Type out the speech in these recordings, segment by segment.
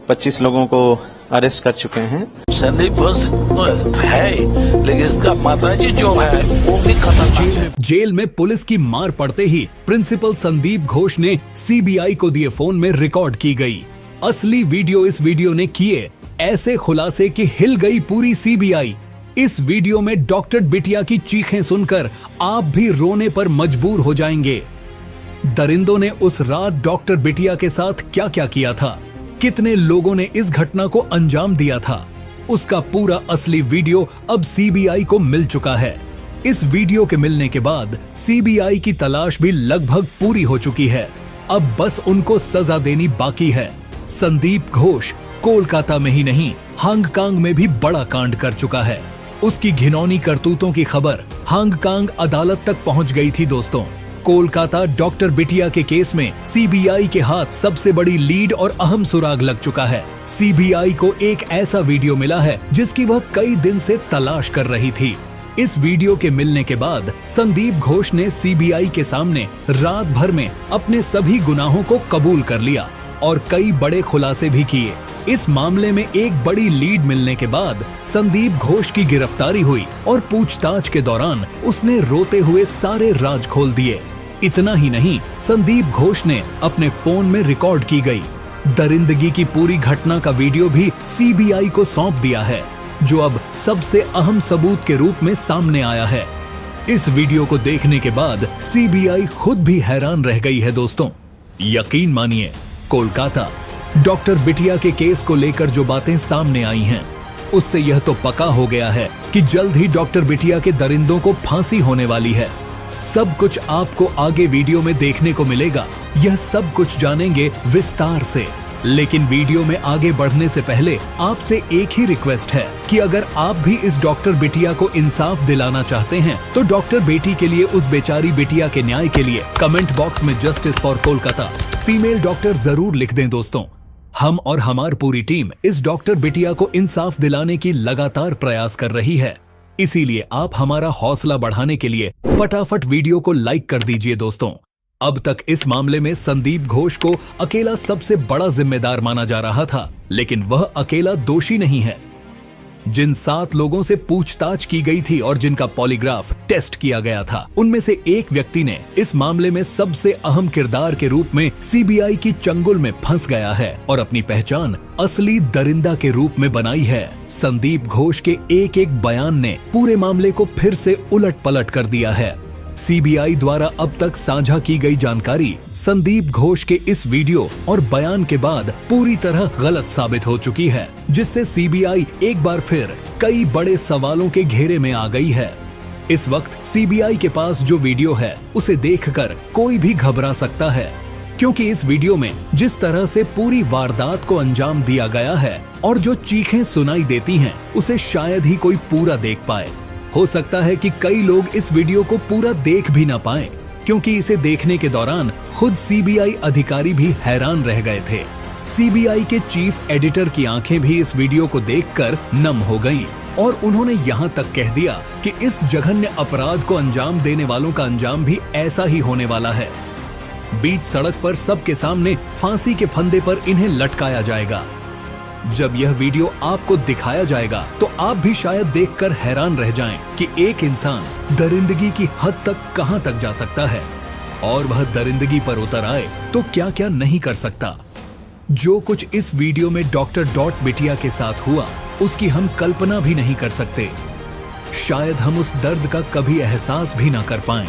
25 लोगों को अरेस्ट कर चुके हैं। संदीप घोष तो है ही, लेकिन इसका माताजी जो है वो भी खतरनाक है। जेल में पुलिस की मार पड़ते ही प्रिंसिपल संदीप घोष ने सीबीआई को दिए फोन में रिकॉर्ड की गई असली वीडियो। इस वीडियो ने किए ऐसे खुलासे कि हिल गई पूरी सीबीआई। इस वीडियो में डॉक्टर बिटिया की चीखें सुनकर आप भी रोने पर मजबूर हो जाएंगे। दरिंदों ने उस रात डॉक्टर बिटिया के साथ क्या क्या किया था, कितने लोगों ने इस घटना को अंजाम दिया था, उसका पूरा असली वीडियो अब सीबीआई को मिल चुका है। इस वीडियो के मिलने के बाद सीबीआई की तलाश भी लगभग पूरी हो चुकी है। अब बस उनको सजा देनी बाकी है। संदीप घोष कोलकाता में ही नहीं, हांगकांग में भी बड़ा कांड कर चुका है। उसकी घिनौनी करतूतों की खबर हांगकांग अदालत तक पहुंच गई थी दोस्तों। कोलकाता डॉक्टर बिटिया के केस में सीबीआई के हाथ सबसे बड़ी लीड और अहम सुराग लग चुका है। सीबीआई को एक ऐसा वीडियो मिला है जिसकी वह कई दिन से तलाश कर रही थी। इस वीडियो के मिलने के बाद संदीप घोष ने सीबीआई के सामने रात भर में अपने सभी गुनाहों को कबूल कर लिया और कई बड़े खुलासे भी किए। इस मामले में एक बड़ी लीड मिलने के बाद संदीप घोष की गिरफ्तारी हुई और पूछताछ के दौरान उसने रोते हुए सारे राज खोल दिए। इतना ही नहीं, संदीप घोष ने अपने फोन में रिकॉर्ड की गई दरिंदगी की पूरी घटना का वीडियो भी सीबीआई को सौंप दिया है, जो अब सबसे अहम सबूत के रूप में सामने आया है। इस वीडियो को देखने के बाद सीबीआई खुद भी हैरान रह गई है दोस्तों। यकीन मानिए, कोलकाता डॉक्टर बिटिया के केस को लेकर जो बातें सामने आई हैं, उससे यह तो पक्का हो गया है कि जल्द ही डॉक्टर बिटिया के दरिंदों को फांसी होने वाली है। सब कुछ आपको आगे वीडियो में देखने को मिलेगा। यह सब कुछ जानेंगे विस्तार से, लेकिन वीडियो में आगे बढ़ने से पहले आपसे एक ही रिक्वेस्ट है कि अगर आप भी इस डॉक्टर बिटिया को इंसाफ दिलाना चाहते हैं तो डॉक्टर बेटी के लिए, उस बेचारी बिटिया के न्याय के लिए कमेंट बॉक्स में justice for Kolkata female doctor जरूर लिख दें दोस्तों। हम और हमारी पूरी टीम इस डॉक्टर बिटिया को इंसाफ दिलाने की लगातार प्रयास कर रही है, इसीलिए आप हमारा हौसला बढ़ाने के लिए फटाफट वीडियो को लाइक कर दीजिए दोस्तों। अब तक इस मामले में संदीप घोष को अकेला सबसे बड़ा जिम्मेदार माना जा रहा था, लेकिन वह अकेला दोषी नहीं है। जिन 7 लोगों से पूछताछ की गई थी और जिनका पॉलीग्राफ टेस्ट किया गया था, उनमें से एक व्यक्ति ने इस मामले में सबसे अहम किरदार के रूप में सीबीआई की चंगुल में फंस गया है और अपनी पहचान असली दरिंदा के रूप में बनाई है। संदीप घोष के एक एक बयान ने पूरे मामले को फिर से उलट पलट कर दिया है। सीबीआई द्वारा अब तक साझा की गई जानकारी संदीप घोष के इस वीडियो और बयान के बाद पूरी तरह गलत साबित हो चुकी है, जिससे सीबीआई एक बार फिर कई बड़े सवालों के घेरे में आ गई है। इस वक्त सीबीआई के पास जो वीडियो है उसे देखकर कोई भी घबरा सकता है, क्योंकि इस वीडियो में जिस तरह से पूरी वारदात को अंजाम दिया गया है और जो चीखें सुनाई देती हैं, उसे शायद ही कोई पूरा देख पाए। हो सकता है कि कई लोग इस वीडियो को पूरा देख भी ना पाएं, क्योंकि इसे देखने के दौरान खुद सीबीआई अधिकारी भी हैरान रह गए थे। सीबीआई के चीफ एडिटर की आंखें भी इस वीडियो को देखकर नम हो गईं और उन्होंने यहां तक कह दिया कि इस जघन्य अपराध को अंजाम देने वालों का अंजाम भी ऐसा ही होने वाला है। बीच सड़क पर सबके सामने फांसी के फंदे पर इन्हें लटकाया जाएगा। जब यह वीडियो आपको दिखाया जाएगा तो आप भी शायद देखकर हैरान रह जाएं कि एक इंसान दरिंदगी की हद तक कहां तक जा सकता है और वह दरिंदगी पर उतर आए तो क्या क्या नहीं कर सकता। जो कुछ इस वीडियो में डॉक्टर बिटिया के साथ हुआ, उसकी हम कल्पना भी नहीं कर सकते। शायद हम उस दर्द का कभी एहसास भी ना कर पाएं,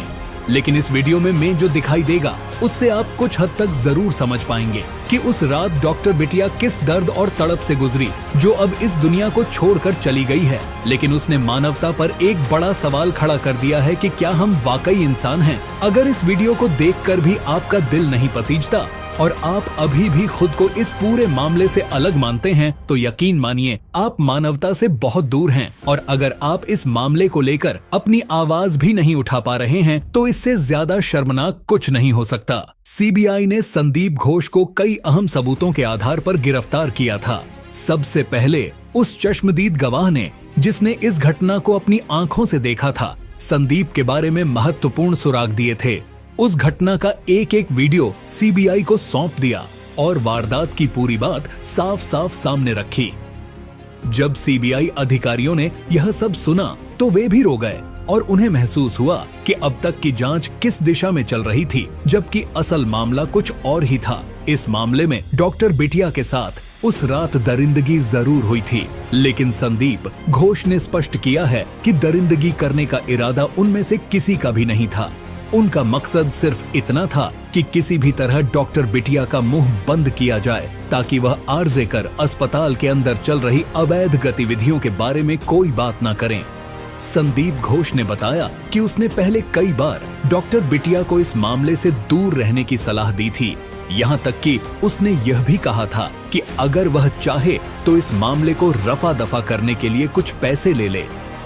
लेकिन इस वीडियो में जो दिखाई देगा उससे आप कुछ हद तक जरूर समझ पाएंगे कि उस रात डॉक्टर बिटिया किस दर्द और तड़प से गुजरी, जो अब इस दुनिया को छोड़कर चली गई है। लेकिन उसने मानवता पर एक बड़ा सवाल खड़ा कर दिया है कि क्या हम वाकई इंसान हैं? अगर इस वीडियो को देखकर भी आपका दिल नहीं पसीजता और आप अभी भी खुद को इस पूरे मामले से अलग मानते हैं, तो यकीन मानिए आप मानवता से बहुत दूर हैं। और अगर आप इस मामले को लेकर अपनी आवाज भी नहीं उठा पा रहे हैं, तो इससे ज्यादा शर्मनाक कुछ नहीं हो सकता। सीबीआई ने संदीप घोष को कई अहम सबूतों के आधार पर गिरफ्तार किया था। सबसे पहले उस चश्मदीद गवाह ने, जिसने इस घटना को अपनी आंखों से देखा था, संदीप के बारे में महत्वपूर्ण सुराग दिए थे। उस घटना का एक एक वीडियो सीबीआई को सौंप दिया और वारदात की पूरी बात साफ साफ सामने रखी। जब सीबीआई अधिकारियों ने यह सब सुना तो वे भी रो गए और उन्हें महसूस हुआ कि अब तक की जांच किस दिशा में चल रही थी, जबकि असल मामला कुछ और ही था। इस मामले में डॉक्टर बिटिया के साथ उस रात दरिंदगी जरूर हुई थी, लेकिन संदीप घोष ने स्पष्ट किया है कि दरिंदगी करने का इरादा उनमें से किसी का भी नहीं था। उनका मकसद सिर्फ इतना था कि किसी भी तरह डॉक्टर बिटिया का मुंह बंद किया जाए ताकि वह आर्जे कर अस्पताल के अंदर चल रही अवैध गतिविधियों के बारे में कोई बात ना करें। संदीप घोष ने बताया कि उसने पहले कई बार डॉक्टर बिटिया को इस मामले से दूर रहने की सलाह दी थी। यहाँ तक कि उसने यह भी कहा था कि अगर वह चाहे तो इस मामले को रफा दफा करने के लिए कुछ पैसे ले ले,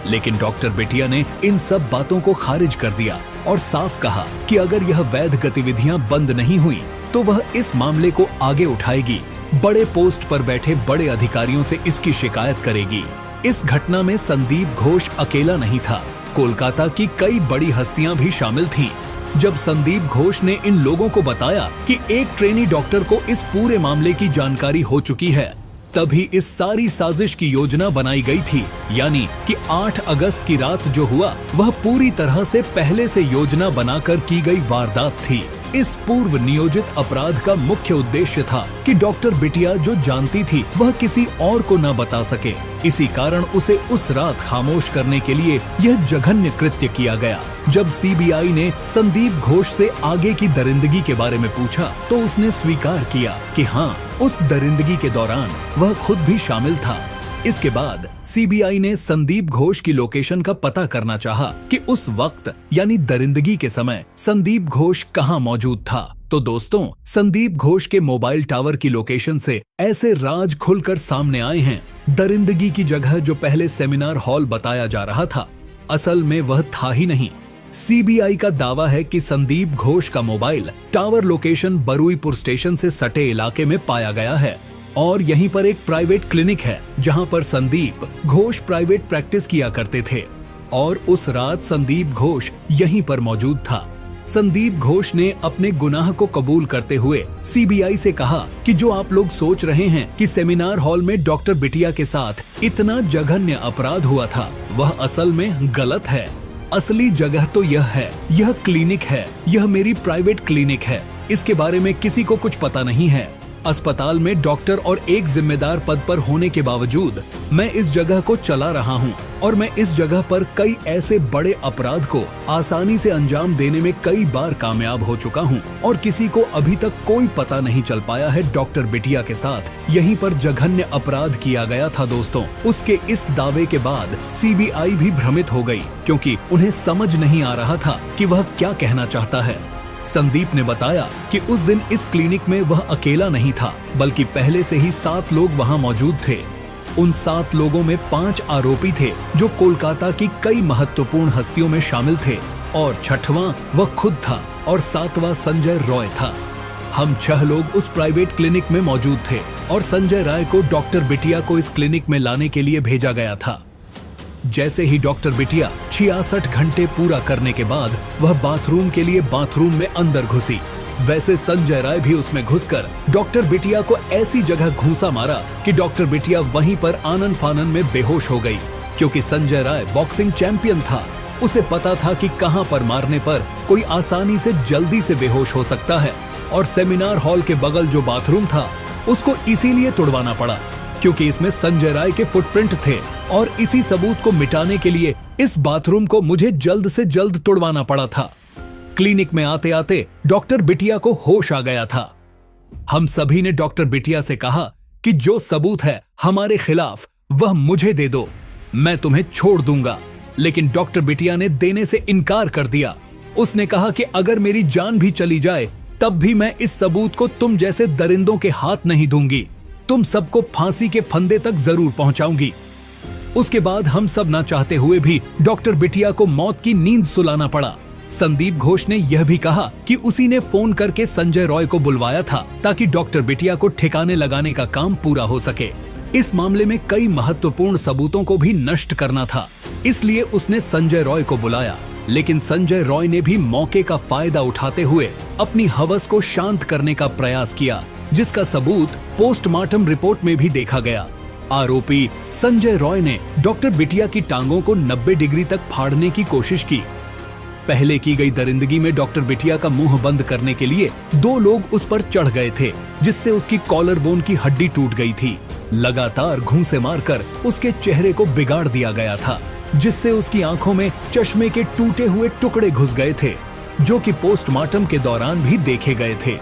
लेकिन डॉक्टर बिटिया ने इन सब बातों को खारिज कर दिया और साफ कहा कि अगर यह वैध गतिविधियां बंद नहीं हुई तो वह इस मामले को आगे उठाएगी, बड़े पोस्ट पर बैठे बड़े अधिकारियों से इसकी शिकायत करेगी। इस घटना में संदीप घोष अकेला नहीं था, कोलकाता की कई बड़ी हस्तियां भी शामिल थीं। जब संदीप घोष ने इन लोगों को बताया कि एक ट्रेनी डॉक्टर को इस पूरे मामले की जानकारी हो चुकी है, तभी इस सारी साजिश की योजना बनाई गई थी। यानी कि 8 अगस्त की रात जो हुआ वह पूरी तरह से पहले से योजना बनाकर की गई वारदात थी। इस पूर्व नियोजित अपराध का मुख्य उद्देश्य था कि डॉक्टर बिटिया जो जानती थी वह किसी और को न बता सके। इसी कारण उसे उस रात खामोश करने के लिए यह जघन्य कृत्य किया गया। जब सीबीआई ने संदीप घोष से आगे की दरिंदगी के बारे में पूछा तो उसने स्वीकार किया कि हाँ, उस दरिंदगी के दौरान वह खुद भी शामिल था। इसके बाद सीबीआई ने संदीप घोष की लोकेशन का पता करना चाहा कि उस वक्त यानी दरिंदगी के समय संदीप घोष कहां मौजूद था। तो दोस्तों, संदीप घोष के मोबाइल टावर की लोकेशन से ऐसे राज खुलकर सामने आए हैं। दरिंदगी की जगह जो पहले सेमिनार हॉल बताया जा रहा था, असल में वह था ही नहीं। सीबीआई का दावा है कि संदीप घोष का mobile tower location Baruipur station से सटे इलाके में पाया गया है और यहीं पर एक प्राइवेट क्लिनिक है जहां पर संदीप घोष प्राइवेट प्रैक्टिस किया करते थे और उस रात संदीप घोष यहीं पर मौजूद था। संदीप घोष ने अपने गुनाह को कबूल करते हुए सीबीआई से कहा कि जो आप लोग सोच रहे हैं कि सेमिनार हॉल में डॉक्टर बिटिया के साथ इतना जघन्य अपराध हुआ था, वह असल में गलत है। असली जगह तो यह है, यह क्लिनिक है, यह मेरी प्राइवेट क्लिनिक है। इसके बारे में किसी को कुछ पता नहीं है। अस्पताल में डॉक्टर और एक जिम्मेदार पद पर होने के बावजूद मैं इस जगह को चला रहा हूं और मैं इस जगह पर कई ऐसे बड़े अपराध को आसानी से अंजाम देने में कई बार कामयाब हो चुका हूं और किसी को अभी तक कोई पता नहीं चल पाया है डॉक्टर बिटिया के साथ यहीं पर जघन्य अपराध किया गया था। दोस्तों, उसके इस दावे के बाद सीबीआई भी भ्रमित हो गई क्योंकि उन्हें समझ नहीं आ रहा था कि वह क्या कहना चाहता है। संदीप ने बताया कि उस दिन इस क्लिनिक में वह अकेला नहीं था, बल्कि पहले से ही 7 लोग वहां मौजूद थे। उन 7 लोगों में 5 आरोपी थे जो कोलकाता की कई महत्वपूर्ण हस्तियों में शामिल थे और 6वां वह खुद था और 7वां संजय रॉय था। हम 6 लोग उस प्राइवेट क्लिनिक में मौजूद थे और संजय राय को डॉक्टर बिटिया को इस क्लिनिक में लाने के लिए भेजा गया था। जैसे ही डॉक्टर बिटिया 66 घंटे पूरा करने के बाद वह बाथरूम के लिए बाथरूम में अंदर घुसी, वैसे संजय राय भी उसमें घुसकर डॉक्टर बिटिया को ऐसी जगह घूंसा मारा कि डॉक्टर बिटिया वहीं पर आनन फानन में बेहोश हो गई। क्योंकि संजय राय बॉक्सिंग चैंपियन था, उसे पता था कि कहां पर मारने पर कोई आसानी से जल्दी से बेहोश हो सकता है और सेमिनार हॉल के बगल जो बाथरूम था उसको इसीलिए तुड़वाना पड़ा क्योंकि इसमें संजय राय के फुटप्रिंट थे और इसी सबूत को मिटाने के लिए इस बाथरूम को मुझे जल्द से जल्द तुड़वाना पड़ा था। क्लिनिक में आते आते डॉक्टर बिटिया को होश आ गया था। हम सभी ने डॉक्टर बिटिया से कहा कि जो सबूत है हमारे खिलाफ वह मुझे दे दो, मैं तुम्हें छोड़ दूंगा। लेकिन डॉक्टर बिटिया ने देने से इनकार कर दिया। उसने कहा कि अगर मेरी जान भी चली जाए तब भी मैं इस सबूत को तुम जैसे दरिंदों के हाथ नहीं दूंगी, तुम सबको फांसी के फंदे तक जरूर पहुंचाऊंगी। उसके बाद हम सब ना चाहते हुए भी डॉक्टर बिटिया को मौत की नींद सुलाना पड़ा। संदीप घोष ने यह भी कहा कि उसी ने फोन करके संजय रॉय को बुलवाया था ताकि डॉक्टर बिटिया को ठिकाने लगाने का काम पूरा हो सके। इस मामले में कई महत्वपूर्ण सबूतों को भी नष्ट करना था, इसलिए उसने संजय रॉय को बुलाया। लेकिन संजय रॉय ने भी मौके का फायदा उठाते हुए अपनी हवस को शांत करने का प्रयास किया जिसका सबूत पोस्टमार्टम रिपोर्ट में भी देखा गया। आरोपी संजय रॉय ने डॉक्टर बिटिया की टांगों को 90 डिग्री तक फाड़ने की कोशिश की। पहले की गई दरिंदगी में डॉक्टर बिटिया का मुंह बंद करने के लिए 2 लोग उस पर चढ़ गए थे, जिससे उसकी कॉलर बोन की हड्डी टूट गई थी। लगातार घूंसे मारकर उसके चेहरे को बिगाड़ दिया गया था, जिससे उसकी आंखों में चश्मे के टूटे हुए टुकड़े घुस गए थे, जो कि पोस्टमार्टम के दौरान भी देखे गए थे।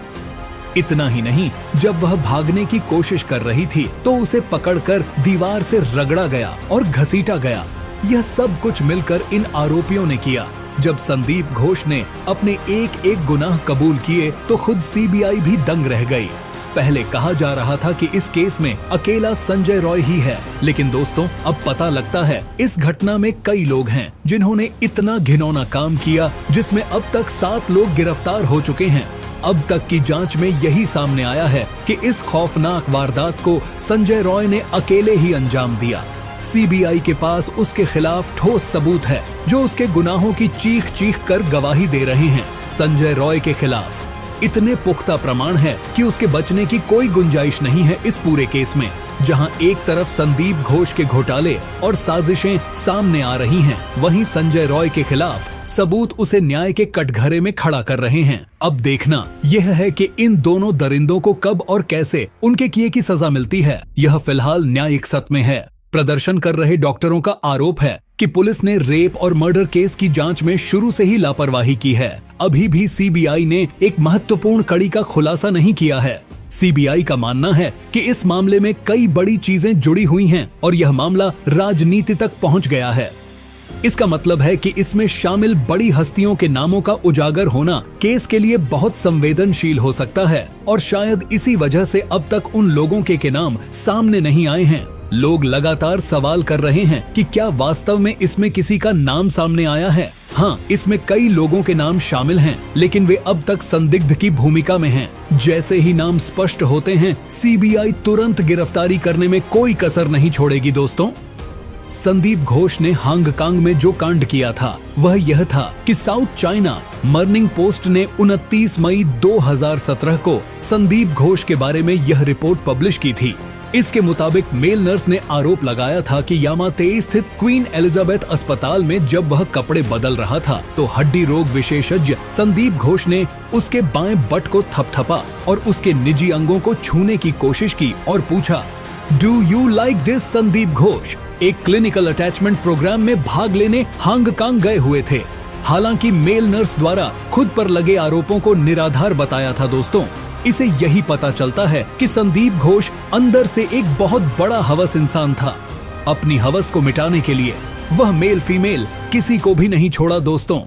इतना ही नहीं, जब वह भागने की कोशिश कर रही थी तो उसे पकड़कर दीवार से रगड़ा गया और घसीटा गया। यह सब कुछ मिलकर इन आरोपियों ने किया। जब संदीप घोष ने अपने एक एक गुनाह कबूल किए तो खुद सीबीआई भी दंग रह गई। पहले कहा जा रहा था कि इस केस में अकेला संजय रॉय ही है, लेकिन दोस्तों अब पता लगता है इस घटना में कई लोग हैं जिन्होंने इतना घिनौना काम किया, जिसमें अब तक 7 लोग गिरफ्तार हो चुके हैं। अब तक की जांच में यही सामने आया है कि इस खौफनाक वारदात को संजय रॉय ने अकेले ही अंजाम दिया। सीबीआई के पास उसके खिलाफ ठोस सबूत है, जो उसके गुनाहों की चीख चीख कर गवाही दे रहे हैं। संजय रॉय के खिलाफ इतने पुख्ता प्रमाण है कि उसके बचने की कोई गुंजाइश नहीं है इस पूरे केस में। जहां एक तरफ संदीप घोष के घोटाले और साजिशें सामने आ रही हैं, वहीं संजय रॉय के खिलाफ सबूत उसे न्याय के कटघरे में खड़ा कर रहे हैं। अब देखना यह है कि इन दोनों दरिंदों को कब और कैसे उनके किए की सजा मिलती है। यह फिलहाल न्यायिक सत्य में है। प्रदर्शन कर रहे डॉक्टरों का आरोप है कि पुलिस ने रेप और मर्डर केस की जांच में शुरू से ही लापरवाही की है। अभी भी सीबीआई ने एक महत्वपूर्ण कड़ी का खुलासा नहीं किया है। सीबीआई का मानना है कि इस मामले में कई बड़ी चीजें जुड़ी हुई हैं और यह मामला राजनीति तक पहुंच गया है। इसका मतलब है कि इसमें शामिल बड़ी हस्तियों के नामों का उजागर होना केस के लिए बहुत संवेदनशील हो सकता है, और शायद इसी वजह से अब तक उन लोगों के नाम सामने नहीं आए हैं। लोग लगातार सवाल कर रहे हैं कि क्या वास्तव में इसमें किसी का नाम सामने आया है। हाँ, इसमें कई लोगों के नाम शामिल हैं, लेकिन वे अब तक संदिग्ध की भूमिका में हैं। जैसे ही नाम स्पष्ट होते हैं, सीबीआई तुरंत गिरफ्तारी करने में कोई कसर नहीं छोड़ेगी। दोस्तों, संदीप घोष ने हांगकांग में जो कांड किया था वह यह था कि साउथ चाइना मॉर्निंग पोस्ट ने 29 मई 2017 को संदीप घोष के बारे में यह रिपोर्ट पब्लिश की थी। इसके मुताबिक मेल नर्स ने आरोप लगाया था कि यामातेई स्थित क्वीन एलिजाबेथ अस्पताल में जब वह कपड़े बदल रहा था तो हड्डी रोग विशेषज्ञ संदीप घोष ने उसके बाएं बट को थपथपा और उसके निजी अंगों को छूने की कोशिश की और पूछा, do you like this Sandeep Ghosh एक क्लिनिकल अटैचमेंट प्रोग्राम में भाग लेने हांगकांग गए हुए थे। हालांकि मेल नर्स द्वारा खुद पर लगे आरोपों को निराधार बताया था। दोस्तों, इसे यही पता चलता है कि संदीप घोष अंदर से एक बहुत बड़ा हवस इंसान था। अपनी हवस को मिटाने के लिए वह मेल फीमेल किसी को भी नहीं छोड़ा। दोस्तों,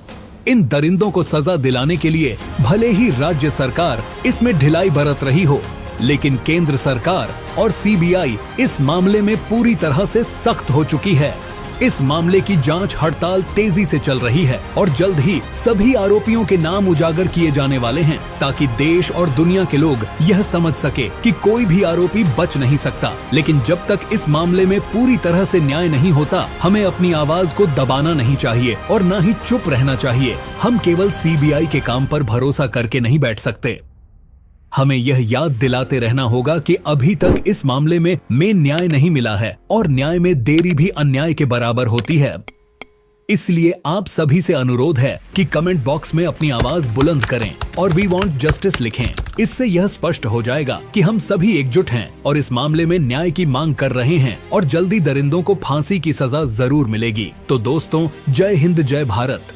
इन दरिंदों को सजा दिलाने के लिए भले ही राज्य सरकार इसमें ढिलाई बरत रही हो, लेकिन केंद्र सरकार और सीबीआई इस मामले में पूरी तरह से सख्त हो चुकी है। इस मामले की जांच हड़ताल तेजी से चल रही है और जल्द ही सभी आरोपियों के नाम उजागर किए जाने वाले हैं, ताकि देश और दुनिया के लोग यह समझ सके कि कोई भी आरोपी बच नहीं सकता। लेकिन जब तक इस मामले में पूरी तरह से न्याय नहीं होता, हमें अपनी आवाज को दबाना नहीं चाहिए और न ही चुप रहना चाहिए। हम केवल सीबीआई के काम पर भरोसा करके नहीं बैठ सकते। हमें यह याद दिलाते रहना होगा कि अभी तक इस मामले में न्याय नहीं मिला है और न्याय में देरी भी अन्याय के बराबर होती है। इसलिए आप सभी से अनुरोध है कि कमेंट बॉक्स में अपनी आवाज बुलंद करें और वी वांट जस्टिस लिखें। इससे यह स्पष्ट हो जाएगा कि हम सभी एकजुट हैं और इस मामले में न्याय की मांग कर रहे हैं और जल्दी दरिंदों को फांसी की सजा जरूर मिलेगी। तो दोस्तों, जय हिंद, जय भारत।